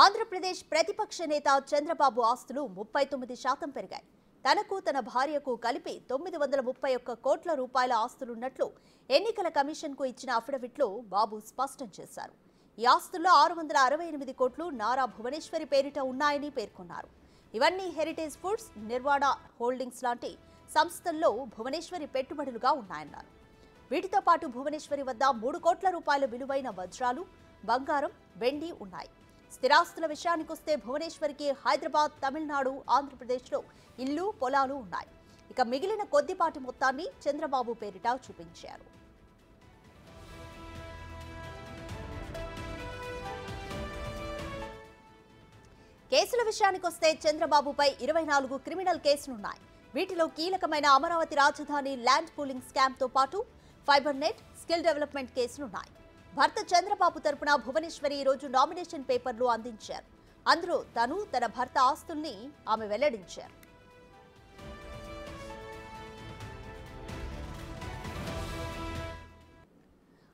ఆంధ్రప్రదేశ్ ప్రతిపక్ష నేత చంద్రబాబు ఆస్తులు 39% పెరిగాయి. తనకు తన భార్యకు కలిపి 931 కోట్ల రూపాయల ఆస్తులున్నట్లు ఎన్నికల కమిషన్కు ఇచ్చిన అఫిడవిట్లో బాబు స్పష్టం చేశారు. ఈ ఆస్తుల్లో 668 కోట్లు నారా భువనేశ్వరి పేరిట ఉన్నాయని పేర్కొన్నారు. ఇవన్నీ హెరిటేజ్ ఫుడ్స్, నిర్వాణ హోల్డింగ్స్ లాంటి సంస్థల్లో భువనేశ్వరి పెట్టుబడులుగా ఉన్నాయన్నారు. వీటితో పాటు భువనేశ్వరి వద్ద 3 కోట్ల రూపాయల విలువైన వజ్రాలు, బంగారం, వెండి ఉన్నాయి. స్థిరాస్తుల విషయానికొస్తే భువనేశ్వరికి హైదరాబాద్, తమిళనాడు, ఆంధ్రప్రదేశ్లో ఇల్లు, పొలాలు ఉన్నాయి. ఇక మిగిలిన కొద్దిపాటి మొత్తాన్ని చంద్రబాబు పేరిట చూపించారు. కేసుల విషయానికొస్తే చంద్రబాబుపై 24 క్రిమినల్ కేసులున్నాయి. వీటిలో కీలకమైన అమరావతి రాజధాని ల్యాండ్ పూలింగ్ స్కామ్తో పాటు ఫైబర్ నెట్, స్కిల్ డెవలప్మెంట్ కేసులున్నాయి. భర్త చంద్రబాబు తరపున భువనేశ్వరి ఈ రోజు నామినేషన్ పేపర్లు అందించారు. అందులో తన భర్త ఆస్తుల్ని ఆమె వెల్లడించారు.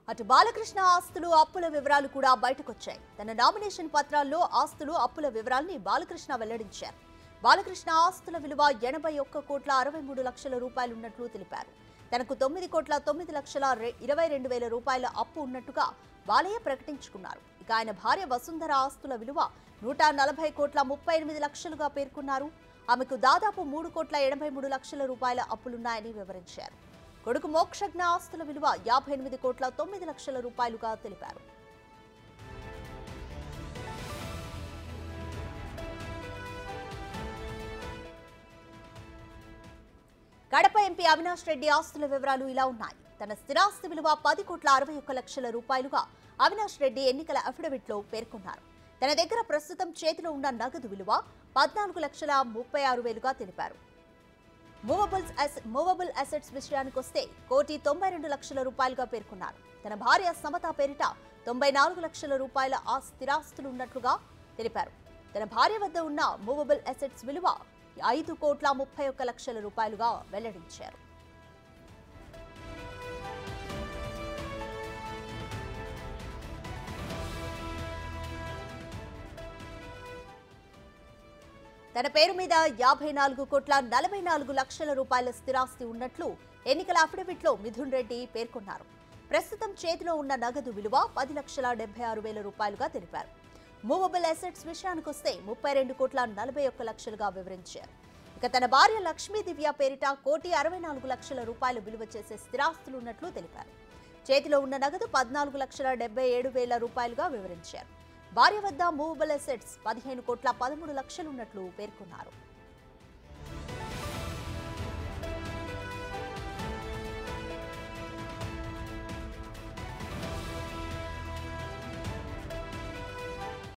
అటు బాలకృష్ణ ఆస్తులు, అప్పుల వివరాలు కూడా బయటకొచ్చాయి. తన నామినేషన్ పత్రాల్లో ఆస్తులు, అప్పుల వివరాల్ని బాలకృష్ణ వెల్లడించారు. బాలకృష్ణ ఆస్తుల విలువ 81 కోట్ల 63 లక్షల రూపాయలున్నట్లు తెలిపారు. తనకు 9 కోట్ల 9 లక్షల 22 వేల రూపాయల అప్పు ఉన్నట్టుగా బాలయ్య ప్రకటించుకున్నారు. ఇక ఆయన భార్య వసుంధర ఆస్తుల విలువ 140 కోట్ల 38 లక్షలుగా పేర్కొన్నారు. ఆమెకు దాదాపు 3 కోట్ల 83 లక్షల రూపాయల అప్పులున్నాయని వివరించారు. కొడుకు మోక్షజ్ఞ ఆస్తుల విలువ 58 కోట్ల 9 లక్షల రూపాయలుగా తెలిపారు. కడప ఎంపీ అవినాష్ రెడ్డి ఆస్తుల వివరాలు ఇలా ఉన్నాయి. తన స్థిరాస్తి విలువ 10 కోట్ల 61 లక్షల రూపాయలుగా అవినాష్ రెడ్డి ఎన్నికల అఫిడవిట్లో పేర్కొన్నారు. తన దగ్గర ప్రస్తుతం చేతిలో ఉన్న నగదు విలువ 14 లక్షల 36 వేలుగా తెలిపారు. మూవబుల్ అసెట్స్ విషయానికొస్తే 1,92 లక్షల రూపాయలుగా పేర్కొన్నారు. తన భార్య సమత పేరిట 94 లక్షల రూపాయల స్థిరాస్తులు ఉన్నట్లుగా తెలిపారు. తన భార్య వద్ద ఉన్న మూవబుల్ అసెట్స్ విలువ 5 కోట్ల 31 లక్షల రూపాయలుగా వెల్లడించారు. తన పేరు మీద 54 కోట్ల 44 లక్షల రూపాయల స్థిరాస్తి ఉన్నట్లు ఎన్నికల అఫిడవిట్లో మిథున్ రెడ్డి పేర్కొన్నారు. ప్రస్తుతం చేతిలో ఉన్న నగదు విలువ 10 లక్షల 76 వేల రూపాయలుగా తెలిపారు. మూవబుల్ అసెట్స్ విషయానికొస్తే 32 కోట్ల 41 లక్షలుగా వివరించారు. ఇక తన భార్య లక్ష్మీ దివ్య పేరిట 1,64 లక్షల రూపాయలు విలువ చేసే స్థిరాస్తులున్నట్లు తెలిపారు. చేతిలో ఉన్న నగదు 14 లక్షల 77 వేల రూపాయలుగా వివరించారు. భార్య వద్ద మూవబుల్ అసెట్స్ 15 కోట్ల 13 లక్షలున్నట్లు పేర్కొన్నారు.